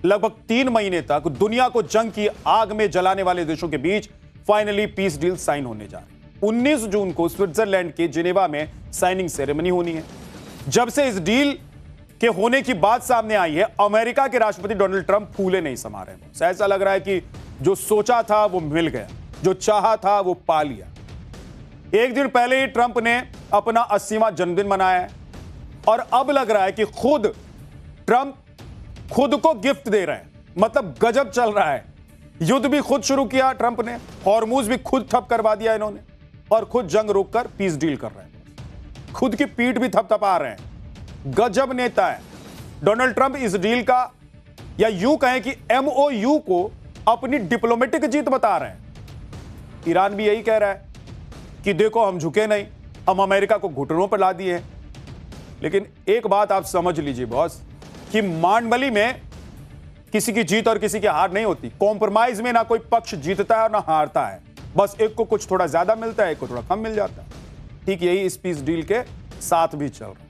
लगभग 3 महीने तक दुनिया को जंग की आग में जलाने वाले देशों के बीच फाइनली पीस डील साइन होने जा रही है। 19 जून को स्विट्जरलैंड के जिनेवा में साइनिंग सेरेमनी होनी है। जब से इस डील के होने की बात सामने आई है, अमेरिका के राष्ट्रपति डोनाल्ड ट्रंप फूले नहीं समा रहे हैं। ऐसा लग रहा है कि जो सोचा था वो मिल गया, जो चाहा था वो पा लिया। एक दिन पहले ही ट्रंप ने अपना 80वां जन्मदिन मनाया है और अब लग रहा है कि खुद ट्रंप खुद को गिफ्ट दे रहे हैं। मतलब गजब चल रहा है। युद्ध भी खुद शुरू किया ट्रंप ने, हॉर्मूज भी खुद ठप करवा दिया इन्होंने और खुद जंग रोककर पीस डील कर रहे हैं। खुद की पीठ भी थपथपा रहे हैं। गजब नेता है डोनाल्ड ट्रंप। इस डील का या यूं कहें कि MOU को अपनी डिप्लोमेटिक जीत बता रहे हैं। ईरान भी यही कह रहा है कि देखो हम झुके नहीं, हम अमेरिका को घुटनों पर ला दिए हैं। लेकिन एक बात आप समझ लीजिए बॉस कि मांडमली में किसी की जीत और किसी की हार नहीं होती। कॉम्प्रोमाइज में ना कोई पक्ष जीतता है और ना हारता है। बस एक को कुछ थोड़ा ज्यादा मिलता है, एक को थोड़ा कम मिल जाता है। ठीक यही इस पीस डील के साथ भी चल रहा है।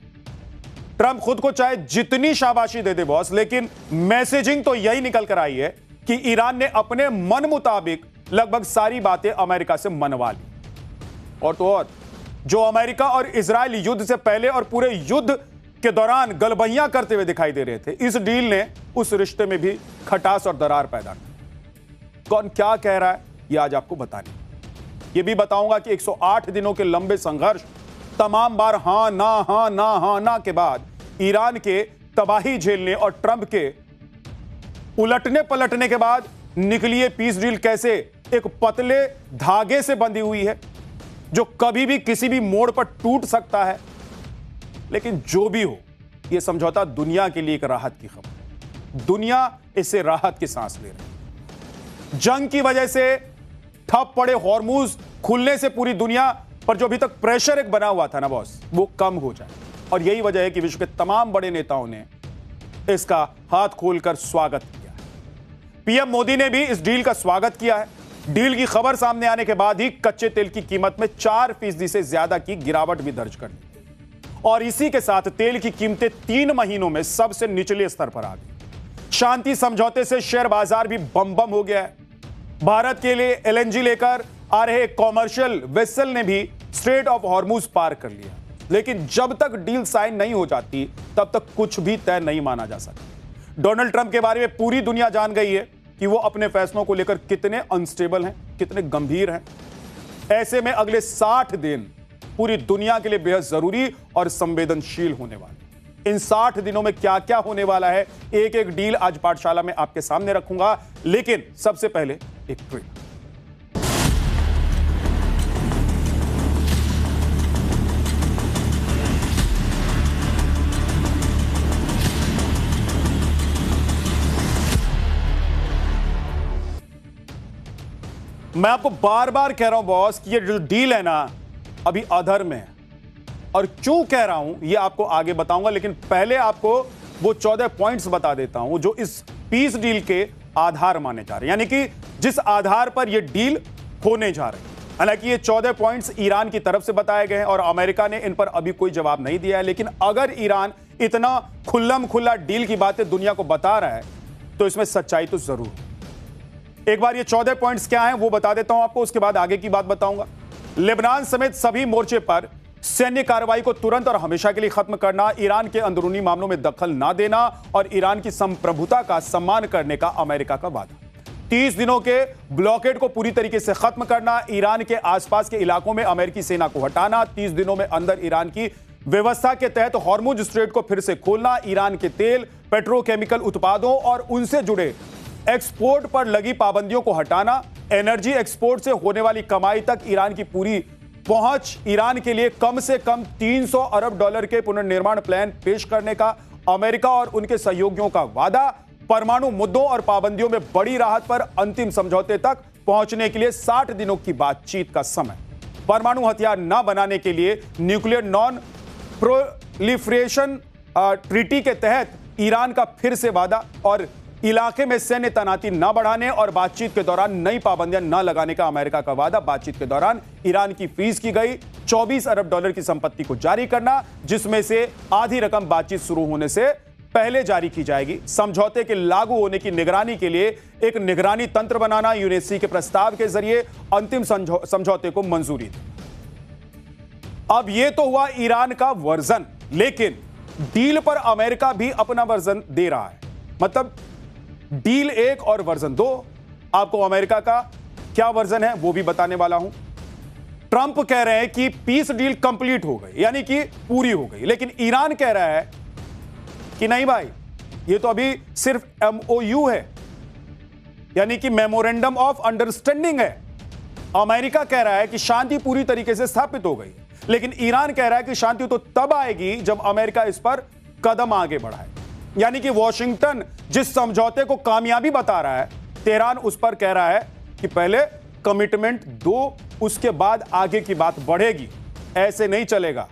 ट्रंप खुद को चाहे जितनी शाबाशी दे दे बॉस, लेकिन मैसेजिंग तो यही निकल कर आई है कि ईरान ने अपने मन मुताबिक लगभग सारी बातें अमेरिका से मनवा ली। और तो और जो अमेरिका और इजराइल युद्ध से पहले और पूरे युद्ध के दौरान गलबहियां करते हुए दिखाई दे रहे थे, इस डील ने उस रिश्ते में भी खटास और दरार पैदा की। कौन क्या कह रहा है यह आज आपको बताने, यह भी बताऊंगा कि 108 दिनों के लंबे संघर्ष, तमाम बार हां ना के बाद ईरान के तबाही झेलने और ट्रंप के उलटने पलटने के बाद निकली ये पीस डील कैसे एक पतले धागे से बंधी हुई है जो कभी भी किसी भी मोड़ पर टूट सकता है। लेकिन जो भी हो, यह समझौता दुनिया के लिए एक राहत की खबर। दुनिया इससे राहत की सांस ले रही है। जंग की वजह से ठप पड़े हॉर्मूज खुलने से पूरी दुनिया पर जो अभी तक प्रेशर एक बना हुआ था ना बॉस, वो कम हो जाए। और यही वजह है कि विश्व के तमाम बड़े नेताओं ने इसका हाथ खोलकर स्वागत किया है। पीएम मोदी ने भी इस डील का स्वागत किया है। डील की खबर सामने आने के बाद ही कच्चे तेल की कीमत में 4% से ज्यादा की गिरावट भी दर्ज कर दी और इसी के साथ तेल की कीमतें 3 महीनों में सबसे निचले स्तर पर आ गई। शांति समझौते से शेयर बाजार भी बम बम हो गया है। भारत के लिए LNG लेकर आ रहे कॉमर्शियल वेसल ने भी स्ट्रेट ऑफ हॉर्मूज पार कर लिया। लेकिन जब तक डील साइन नहीं हो जाती तब तक कुछ भी तय नहीं माना जा सकता। डोनाल्ड ट्रंप के बारे में पूरी दुनिया जान गई है कि वो अपने फैसलों को लेकर कितने अनस्टेबल हैं, कितने गंभीर हैं। ऐसे में अगले 60 दिन पूरी दुनिया के लिए बेहद जरूरी और संवेदनशील होने वाले। इन 60 दिनों में क्या क्या होने वाला है, एक एक डील आज पाठशाला में आपके सामने रखूंगा। लेकिन सबसे पहले एक ट्वीट। मैं आपको बार बार कह रहा हूं बॉस कि ये जो डील है ना अभी अधर्म है। और क्यों कह रहा हूं ये आपको आगे बताऊंगा, लेकिन पहले आपको वो 14 पॉइंट्स बता देता हूं जो इस पीस डील के आधार माने जा रहे हैं, यानी कि जिस आधार पर ये डील होने जा रही है। हालांकि ये 14 पॉइंट्स ईरान की तरफ से बताए गए हैं और अमेरिका ने इन पर अभी कोई जवाब नहीं दिया है। लेकिन अगर ईरान इतना खुल्लम खुल्ला डील की बातें दुनिया को बता रहा है तो इसमें सच्चाई तो जरूर है। एक बार ये 14 पॉइंट्स क्या हैं वो बता देता हूं आपको, उसके बाद आगे की बात बताऊंगा। लेबनान समेत सभी मोर्चे पर सैन्य कार्रवाई को तुरंत और हमेशा के लिए खत्म करना, ईरान के अंदरूनी मामलों में दखल ना देना और ईरान की संप्रभुता का सम्मान करने का अमेरिका का वादा। 30 दिनों के ब्लॉकेड को पूरी तरीके से खत्म करना, ईरान के आसपास के इलाकों में अमेरिकी सेना को हटाना, 30 दिनों में अंदर ईरान की व्यवस्था के तहत हॉर्मुज स्ट्रेट को फिर से खोलना, ईरान के तेल, पेट्रोकेमिकल उत्पादों और उनसे जुड़े एक्सपोर्ट पर लगी पाबंदियों को हटाना, एनर्जी एक्सपोर्ट से होने वाली कमाई तक ईरान की पूरी पहुंच, ईरान के लिए कम से कम $300 अरब के पुनर्निर्माण प्लान पेश करने का अमेरिका और उनके सहयोगियों का वादा, परमाणु मुद्दों और पाबंदियों में बड़ी राहत पर अंतिम समझौते तक पहुंचने के लिए 60 दिनों की बातचीत का समय, परमाणु हथियार न बनाने के लिए न्यूक्लियर नॉन प्रोलिफरेशन ट्रीटी के तहत ईरान का फिर से वादा और इलाके में सैन्य तैनाती न बढ़ाने और बातचीत के दौरान नई पाबंदियां न लगाने का अमेरिका का वादा। बातचीत के दौरान ईरान की फ्रीज की गई $24 अरब की संपत्ति को जारी करना, जिसमें से आधी रकम बातचीत शुरू होने से पहले जारी की जाएगी। समझौते के लागू होने की निगरानी के लिए एक निगरानी तंत्र बनाना, यूएनएससी के प्रस्ताव के जरिए अंतिम समझौते को मंजूरी दी। अब यह तो हुआ ईरान का वर्जन, लेकिन डील पर अमेरिका भी अपना वर्जन दे रहा है। मतलब डील 1 और वर्जन 2। आपको अमेरिका का क्या वर्जन है वो भी बताने वाला हूं। ट्रंप कह रहे हैं कि पीस डील कंप्लीट हो गई, यानी कि पूरी हो गई, लेकिन ईरान कह रहा है कि नहीं भाई, ये तो अभी सिर्फ MOU है, यानी कि मेमोरेंडम ऑफ अंडरस्टैंडिंग है। अमेरिका कह रहा है कि शांति पूरी तरीके से स्थापित हो गई, लेकिन ईरान कह रहा है कि शांति तो तब आएगी जब अमेरिका इस पर कदम आगे बढ़ाए। यानी कि वॉशिंगटन जिस समझौते को कामयाबी बता रहा है, तेहरान उस पर कह रहा है कि पहले कमिटमेंट दो, उसके बाद आगे की बात बढ़ेगी। ऐसे नहीं चलेगा,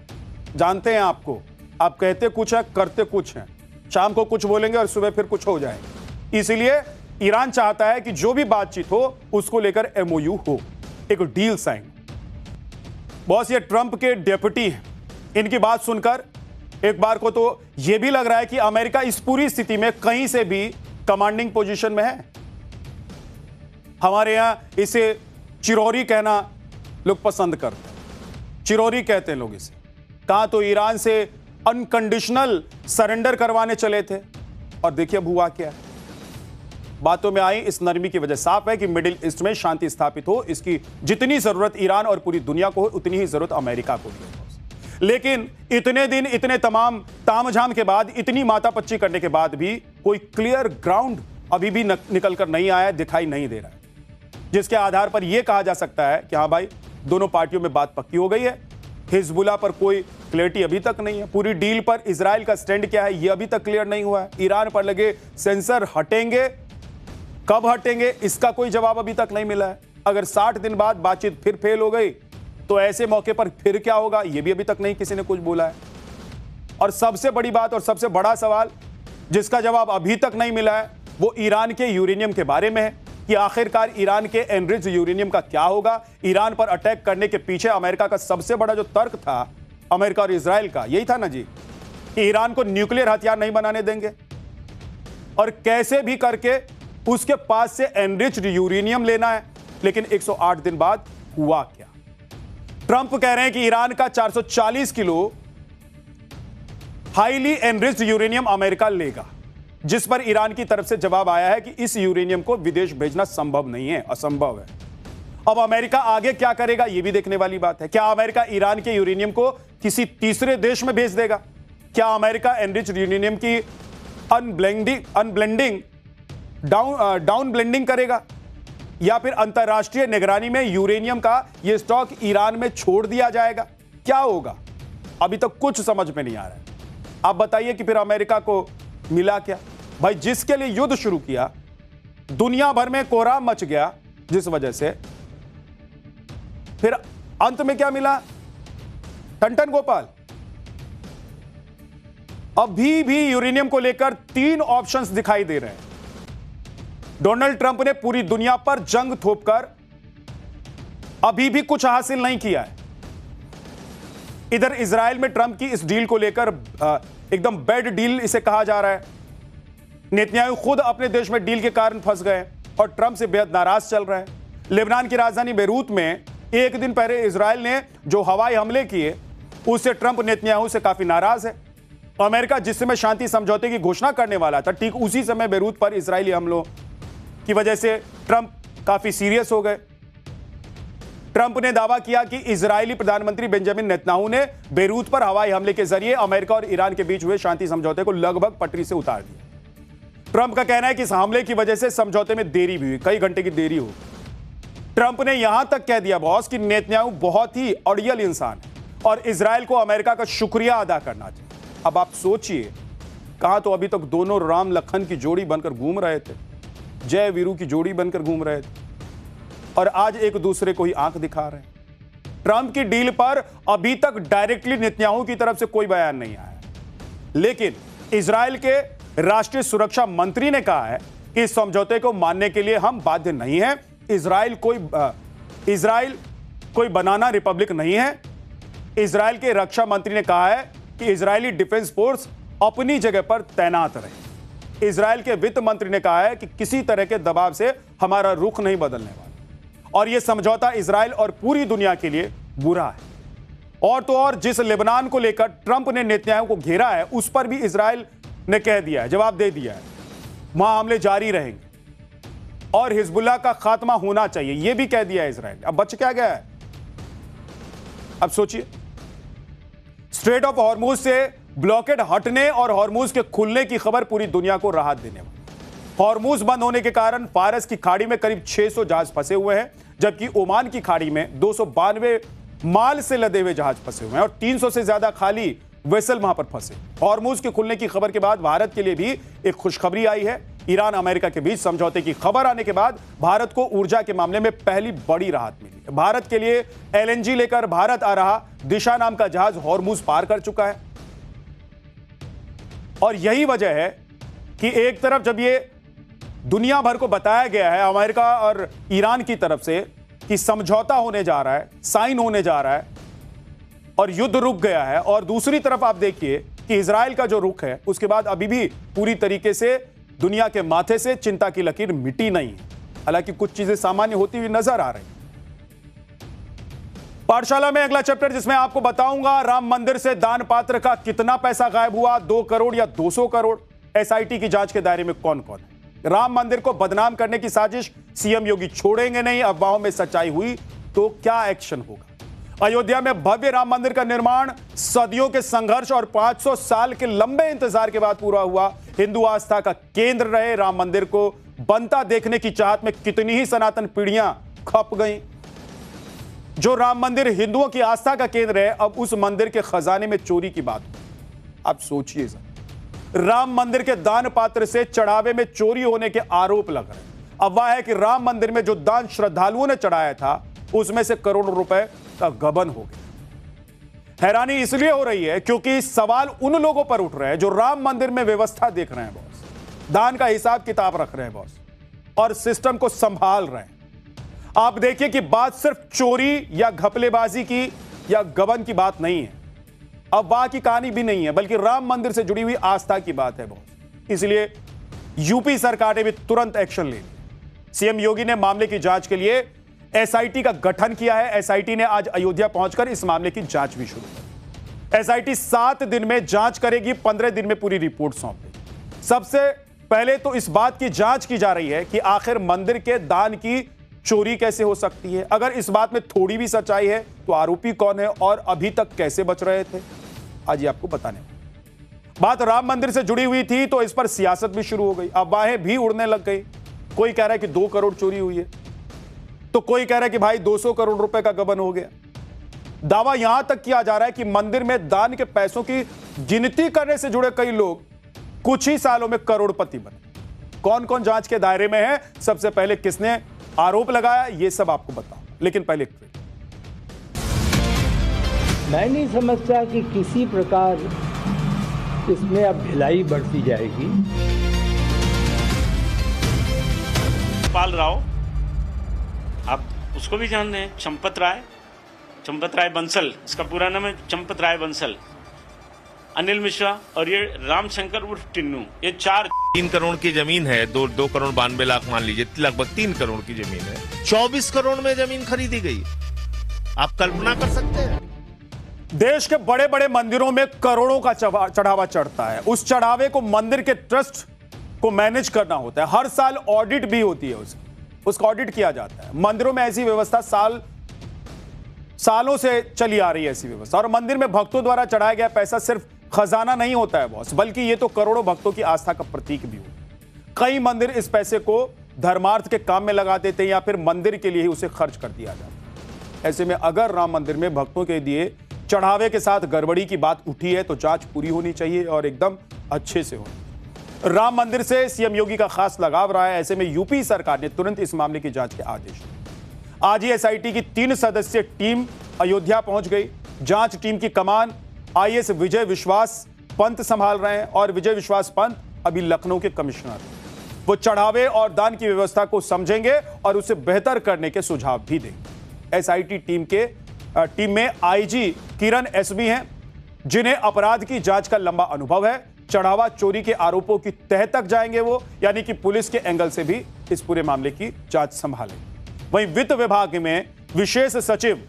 जानते हैं आपको, आप कहते कुछ है करते कुछ हैं। शाम को कुछ बोलेंगे और सुबह फिर कुछ हो जाएंगे। इसलिए ईरान चाहता है कि जो भी बातचीत हो उसको लेकर MOU हो, एक डील साइन। बॉस, ये ट्रंप के डेप्यूटी हैं, इनकी बात सुनकर एक बार को तो यह भी लग रहा है कि अमेरिका इस पूरी स्थिति में कहीं से भी कमांडिंग पोजीशन में है। हमारे यहां इसे चिरौरी कहना लोग पसंद करते हैं, चिरौरी कहते हैं लोग इसे। कहां तो ईरान से अनकंडीशनल सरेंडर करवाने चले थे, और देखिए अब हुआ क्या है। बातों में आई इस नरमी की वजह साफ है कि मिडिल ईस्ट में शांति स्थापित हो, इसकी जितनी जरूरत ईरान और पूरी दुनिया को हो, उतनी ही जरूरत अमेरिका को भी है। लेकिन इतने दिन, इतने तमाम तामझाम के बाद, इतनी मातापच्ची करने के बाद भी कोई क्लियर ग्राउंड अभी भी निकल कर नहीं आया, दिखाई नहीं दे रहा है, जिसके आधार पर यह कहा जा सकता है कि हाँ भाई, दोनों पार्टियों में बात पक्की हो गई है। हिजबुल्लाह पर कोई क्लियरिटी अभी तक नहीं है। पूरी डील पर इजराइल का स्टैंड क्या है यह अभी तक क्लियर नहीं हुआ है। ईरान पर लगे सेंसर हटेंगे, कब हटेंगे इसका कोई जवाब अभी तक नहीं मिला है। अगर 60 दिन बाद बातचीत फिर फेल हो गई तो ऐसे मौके पर फिर क्या होगा, यह भी अभी तक नहीं किसी ने कुछ बोला है। और सबसे बड़ी बात और सबसे बड़ा सवाल जिसका जवाब अभी तक नहीं मिला है, वो ईरान के यूरेनियम के बारे में है कि आखिरकार ईरान के एनरिच्ड यूरेनियम का क्या होगा। ईरान पर अटैक करने के पीछे अमेरिका का सबसे बड़ा जो तर्क था, अमेरिका और इजराइल का, यही था ना जी, कि ईरान को न्यूक्लियर हथियार नहीं बनाने देंगे, और कैसे भी करके उसके पास से एनरिच्ड यूरेनियम लेना है। लेकिन 108 दिन बाद हुआ क्या? ट्रंप कह रहे हैं कि ईरान का 440 kilo highly enriched uranium America लेगा, जिस पर ईरान की तरफ से जवाब आया है कि इस यूरेनियम को विदेश भेजना संभव नहीं है, असंभव है। अब अमेरिका आगे क्या करेगा यह भी देखने वाली बात है। क्या अमेरिका ईरान के यूरेनियम को किसी तीसरे देश में भेज देगा? क्या अमेरिका एनरिच्ड यूरेनियम की अनब्लेंडिंग डाउन ब्लेंडिंग करेगा, या फिर अंतरराष्ट्रीय निगरानी में यूरेनियम का यह स्टॉक ईरान में छोड़ दिया जाएगा? क्या होगा अभी तक कुछ समझ में नहीं आ रहा है। आप बताइए कि फिर अमेरिका को मिला क्या? भाई, जिसके लिए युद्ध शुरू किया, दुनिया भर में कोहराम मच गया जिस वजह से, फिर अंत में क्या मिला? टन गोपाल। अभी भी यूरेनियम को लेकर 3 ऑप्शंस दिखाई दे रहे हैं। डोनाल्ड ट्रंप ने पूरी दुनिया पर जंग थोपकर अभी भी कुछ हासिल नहीं किया है। इधर इजराइल में ट्रंप की इस डील को लेकर एकदम बैड डील इसे कहा जा रहा है। नेतन्याहू खुद अपने देश में डील के कारण फंस गए और ट्रंप से बेहद नाराज चल रहे हैं। लेबनान की राजधानी बेरूत में एक दिन पहले इजराइल ने जो हवाई हमले किए, उससे ट्रंप नेतन्याहू से काफी नाराज है। अमेरिका जिस समय शांति समझौते की घोषणा करने वाला था, ठीक उसी समय बेरूत पर इजरायली हमलों की वजह से ट्रंप काफी सीरियस हो गए। ट्रंप ने दावा किया कि इजरायली प्रधानमंत्री बेंजामिन नेतन्याहू ने बेरूत पर हवाई हमले के जरिए अमेरिका और ईरान के बीच हुए शांति समझौते को लगभग पटरी से उतार दिया। ट्रंप का कहना है कि इस हमले की वजह से समझौते में देरी भी हुई, कई घंटे की देरी हो। ट्रंप ने यहां तक कह दिया बॉस कि नेतन्याहू बहुत ही अड़ियल इंसान है और इजरायल को अमेरिका का शुक्रिया अदा करना चाहिए। अब आप सोचिए, कहां तो अभी तक दोनों राम लखन की जोड़ी बनकर घूम रहे थे, जय वीरू की जोड़ी बनकर घूम रहे थे, और आज एक दूसरे को ही आंख दिखा रहे हैं। ट्रंप की डील पर अभी तक डायरेक्टली नेतन्याहू की तरफ से कोई बयान नहीं आया, लेकिन इजरायल के राष्ट्रीय सुरक्षा मंत्री ने कहा है कि इस समझौते को मानने के लिए हम बाध्य नहीं हैं। इजरायल कोई बनाना रिपब्लिक नहीं है। इजरायल के रक्षा मंत्री ने कहा है कि इजरायली डिफेंस फोर्स अपनी जगह पर तैनात रहे। इजराइल के वित्त मंत्री ने कहा है कि किसी तरह के दबाव से हमारा रुख नहीं बदलने वाला और यह समझौता इजराइल और पूरी दुनिया के लिए बुरा है। और तो और जिस लेबनान को लेकर ट्रंप ने नेतन्याहू को घेरा है, उस पर भी इजराइल ने कह दिया है, जवाब दे दिया है, वहां हमले जारी रहेंगे और हिजबुल्लाह का खात्मा होना चाहिए, यह भी कह दिया है इजराइल। अब बच क्या गया है? अब सोचिए, स्ट्रेट ऑफ हॉर्मुज से ब्लॉकेड हटने और हॉर्मुज के खुलने की खबर पूरी दुनिया को राहत देने वाली। हॉर्मुज बंद होने के कारण फारस की खाड़ी में करीब 600 जहाज फंसे हुए हैं, जबकि ओमान की खाड़ी में 292 माल से लदे हुए जहाज फंसे हुए हैं और 300 से ज्यादा खाली वेसल वहां पर फंसे। हॉर्मुज के खुलने की खबर के बाद भारत के लिए भी एक खुशखबरी आई है। ईरान अमेरिका के बीच समझौते की खबर आने के बाद भारत को ऊर्जा के मामले में पहली बड़ी राहत मिली है। भारत के लिए एलएनजी लेकर भारत आ रहा दिशा नाम का जहाज हॉर्मुज पार कर चुका है और यही वजह है कि एक तरफ जब ये दुनिया भर को बताया गया है अमेरिका और ईरान की तरफ से कि समझौता होने जा रहा है, साइन होने जा रहा है और युद्ध रुक गया है, और दूसरी तरफ आप देखिए कि इजराइल का जो रुख है उसके बाद अभी भी पूरी तरीके से दुनिया के माथे से चिंता की लकीर मिटी नहीं है। हालांकि कुछ चीजें सामान्य होती हुई नजर आ रही। पाठशाला में अगला चैप्टर जिसमें आपको बताऊंगा राम मंदिर से दान पात्र का कितना पैसा गायब हुआ, 2 करोड़ या 200 करोड़। एसआईटी की जांच के दायरे में कौन कौन है। राम मंदिर को बदनाम करने की साजिश सीएम योगी छोड़ेंगे नहीं, अफवाहों में सच्चाई हुई तो क्या एक्शन होगा। अयोध्या में भव्य राम मंदिर का निर्माण सदियों के संघर्ष और 500 साल के लंबे इंतजार के बाद पूरा हुआ। हिंदू आस्था का केंद्र रहे राम मंदिर को बनता देखने की चाहत में कितनी ही सनातन पीढ़ियां खप गईं। जो राम मंदिर हिंदुओं की आस्था का केंद्र है, अब उस मंदिर के खजाने में चोरी की बात हो। आप सोचिए, राम मंदिर के दान पात्र से चढ़ावे में चोरी होने के आरोप लग रहे हैं। अफवाह है कि राम मंदिर में जो दान श्रद्धालुओं ने चढ़ाया था उसमें से करोड़ों रुपए का गबन हो गया। हैरानी इसलिए हो रही है क्योंकि सवाल उन लोगों पर उठ रहे हैं जो राम मंदिर में व्यवस्था देख रहे हैं बॉस, दान का हिसाब किताब रख रहे हैं बॉस और सिस्टम को संभाल रहे हैं। आप देखिए कि बात सिर्फ चोरी या घपलेबाजी की या गबन की बात नहीं है, अफवाह की कहानी भी नहीं है, बल्कि राम मंदिर से जुड़ी हुई आस्था की बात है बॉस। इसलिए यूपी सरकार ने भी तुरंत एक्शन ले लिया। सीएम योगी ने मामले की जांच के लिए एसआईटी का गठन किया है। एसआईटी ने आज अयोध्या पहुंचकर इस मामले की जांच भी शुरू की। एसआईटी 7 दिन में जांच करेगी, 15 दिन में पूरी रिपोर्ट सौंप देगी। सबसे पहले तो इस बात की जांच की जा रही है कि आखिर मंदिर के दान की चोरी कैसे हो सकती है। अगर इस बात में थोड़ी भी सच्चाई है तो आरोपी कौन है और अभी तक कैसे बच रहे थे, आज ये आपको बताने। बात राम मंदिर से जुड़ी हुई थी तो इस पर सियासत भी शुरू हो गई, अफवाहें भी उड़ने लग गई। कोई कह रहा है कि 2 करोड़ चोरी हुई है, तो कोई कह रहा है कि भाई 200 करोड़ रुपए का गबन हो गया। दावा यहां तक किया जा रहा है कि मंदिर में दान के पैसों की गिनती करने से जुड़े कई लोग कुछ ही सालों में करोड़पति बने। कौन कौन जांच के दायरे में है, सबसे पहले किसने आरोप लगाया, यह सब आपको बताऊं, लेकिन पहले मैं नहीं समझता कि किसी प्रकार इसमें अब ढिलाई बढ़ती जाएगी। पाल राव, आप उसको भी जान रहे हैं, चंपत राय बंसल, इसका पूरा नाम है चंपत राय बंसल, अनिल मिश्रा और ये रामशंकर उर्फ टिन्नू, ये 3 करोड़ की जमीन है, 2 करोड़ 92 लाख मान लीजिए, लगभग 3 करोड़ की जमीन है। 24 करोड़ में जमीन खरीदी गई। आप कल्पना कर सकते हैं। देश के बड़े बड़े मंदिरों में करोड़ों का चढ़ावा चढ़ता है। उस चढ़ावे को मंदिर के ट्रस्ट को मैनेज करना होता है। हर साल ऑडिट भी होती है, उसका ऑडिट किया जाता है। मंदिरों में ऐसी व्यवस्था सालों से चली आ रही है ऐसी व्यवस्था। और मंदिर में भक्तों द्वारा चढ़ाया गया पैसा सिर्फ खजाना नहीं होता है बॉस, बल्कि ये तो करोड़ों भक्तों की आस्था का प्रतीक भी होता है। कई मंदिर इस पैसे को धर्मार्थ के काम में लगा देते हैं या फिर मंदिर के लिए ही उसे खर्च कर दिया जाता है। ऐसे में अगर राम मंदिर में भक्तों के दिए चढ़ावे के साथ गड़बड़ी की बात उठी है तो जांच पूरी होनी चाहिए और एकदम अच्छे से होनी। राम मंदिर से सीएम योगी का खास लगाव रहा है। ऐसे में यूपी सरकार ने तुरंत इस मामले की जांच के आदेश दिए। आज ही एसआईटी की 3 सदस्यीय टीम अयोध्या पहुंच गई। जांच टीम की कमान आईएएस विजय विश्वास पंत संभाल रहे हैं और विजय विश्वास पंत अभी लखनऊ के कमिश्नर हैं। वो चढ़ावे और दान की व्यवस्था को समझेंगे और उसे बेहतर करने के सुझाव भी देंगे। एसआईटी टीम में आईजी किरण एसबी हैं, जिन्हें अपराध की जांच का लंबा अनुभव है। चढ़ावा चोरी के आरोपों की तह तक जाएंगे वो, यानी कि पुलिस के एंगल से भी इस पूरे मामले की जांच संभालेंगे। वहीं वित्त विभाग में विशेष सचिव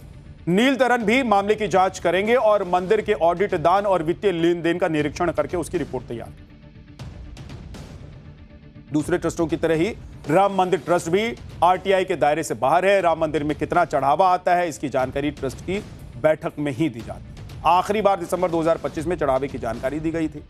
नीलतरन भी मामले की जांच करेंगे और मंदिर के ऑडिट, दान और वित्तीय लेन देन का निरीक्षण करके उसकी रिपोर्ट तैयार। दूसरे ट्रस्टों की तरह ही राम मंदिर ट्रस्ट भी आरटीआई के दायरे से बाहर है। राम मंदिर में कितना चढ़ावा आता है, इसकी जानकारी ट्रस्ट की बैठक में ही दी जाती है। आखिरी बार दिसंबर 2025 में चढ़ावे की जानकारी दी गई थी।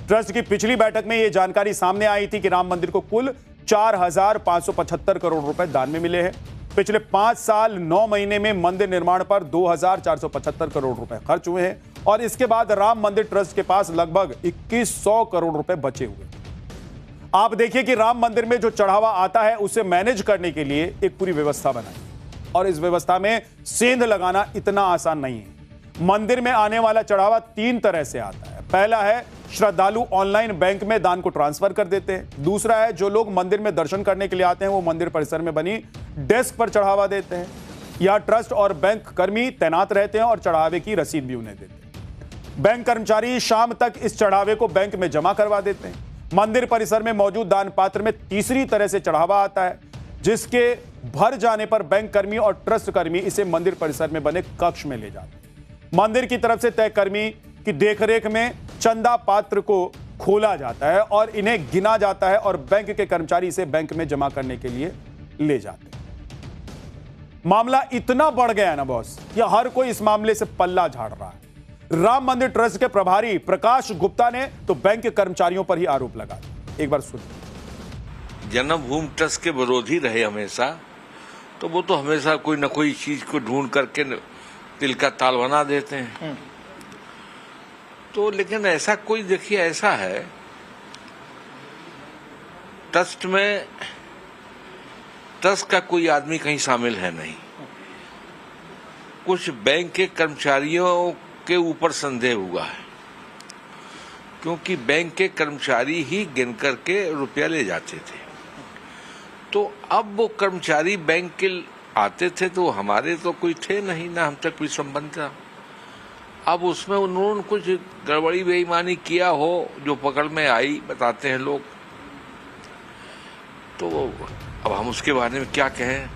ट्रस्ट की पिछली बैठक में यह जानकारी सामने आई थी कि राम मंदिर को कुल 4,575 करोड़ रुपए दान में मिले हैं। पिछले 5 साल 9 महीने में मंदिर निर्माण पर 2,475 करोड़ रुपए खर्च हुए हैं और इसके बाद राम मंदिर ट्रस्ट के पास लगभग 2,100 करोड़ रुपए बचे हुए। आप देखिए कि राम मंदिर में जो चढ़ावा आता है उसे मैनेज करने के लिए एक पूरी व्यवस्था बनाई और इस व्यवस्था में सेंध लगाना इतना आसान नहीं है। मंदिर में आने वाला चढ़ावा 3 तरह से आता है। पहला है श्रद्धालु ऑनलाइन बैंक में दान को ट्रांसफर कर देते हैं। दूसरा है जो लोग मंदिर में दर्शन करने के लिए आते हैं वो मंदिर परिसर में बनी डेस्क पर चढ़ावा देते हैं। यह ट्रस्ट और बैंक कर्मी तैनात रहते हैं और चढ़ावे की रसीद भी उन्हें देते हैं। बैंक कर्मचारी शाम तक इस चढ़ावे को बैंक में जमा करवा देते हैं। मंदिर परिसर में मौजूद दान पात्र में तीसरी तरह से चढ़ावा आता है, जिसके भर जाने पर बैंक कर्मी और ट्रस्ट कर्मी इसे मंदिर परिसर में बने कक्ष में ले जाते हैं। मंदिर की तरफ से तय कर्मी की देखरेख में चंदा पात्र को खोला जाता है और इन्हें गिना जाता है और बैंक के कर्मचारी इसे बैंक में जमा करने के लिए ले जाते हैं। मामला इतना बढ़ गया है ना बॉस, या हर कोई इस मामले से पल्ला झाड़ रहा है। राम मंदिर ट्रस्ट के प्रभारी प्रकाश गुप्ता ने तो बैंक के कर्मचारियों पर ही आरोप लगाया। एक बार सुनिए। जन्मभूमि ट्रस्ट के विरोधी रहे हमेशा, तो वो तो हमेशा कोई न कोई चीज को ढूंढ करके तिल का ताल बना देते हैं। तो लेकिन ऐसा कोई, देखिए ऐसा है, ट्रस्ट में ट्रस्ट का कोई आदमी कहीं शामिल है नहीं। कुछ बैंक के कर्मचारियों के ऊपर संदेह हुआ है, क्योंकि बैंक के कर्मचारी ही गिन करके रुपया ले जाते थे। तो अब वो कर्मचारी बैंक के आते थे तो हमारे तो कोई थे नहीं, ना हम तक कोई संबंध था। अब उसमें उन्होंने कुछ गड़बड़ी बेईमानी किया हो जो पकड़ में आई, बताते हैं लोग। तो अब हम उसके बारे में क्या कहें।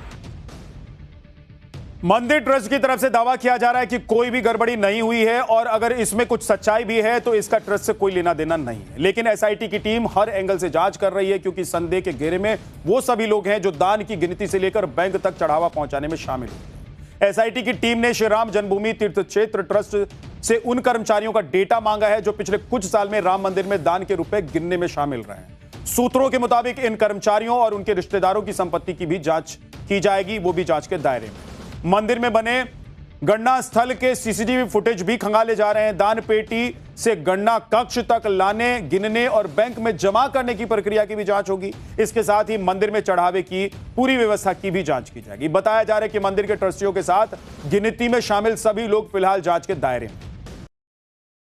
मंदिर ट्रस्ट की तरफ से दावा किया जा रहा है कि कोई भी गड़बड़ी नहीं हुई है और अगर इसमें कुछ सच्चाई भी है तो इसका ट्रस्ट से कोई लेना देना नहीं है। लेकिन एसआईटी की टीम हर एंगल से जांच कर रही है, क्योंकि संदेह के घेरे में वो सभी लोग हैं जो दान की गिनती से लेकर बैंक तक चढ़ावा पहुंचाने में शामिल हैं। एसआईटी की टीम ने श्री राम जन्मभूमि तीर्थ क्षेत्र ट्रस्ट से उन कर्मचारियों का डेटा मांगा है जो पिछले कुछ साल में राम मंदिर में दान के रुपए गिनने में शामिल रहे हैं। सूत्रों के मुताबिक इन कर्मचारियों और उनके रिश्तेदारों की संपत्ति की भी जांच की जाएगी, वो भी जांच के दायरे में। मंदिर में बने गणना स्थल के सीसीटीवी फुटेज भी खंगाले जा रहे हैं। दान पेटी से गणना कक्ष तक लाने, गिनने और बैंक में जमा करने की प्रक्रिया की भी जांच होगी। इसके साथ ही मंदिर में चढ़ावे की पूरी व्यवस्था की भी जांच की जाएगी। बताया जा रहा है कि मंदिर के ट्रस्टियों के साथ गिनती में शामिल सभी लोग फिलहाल जांच के दायरे में।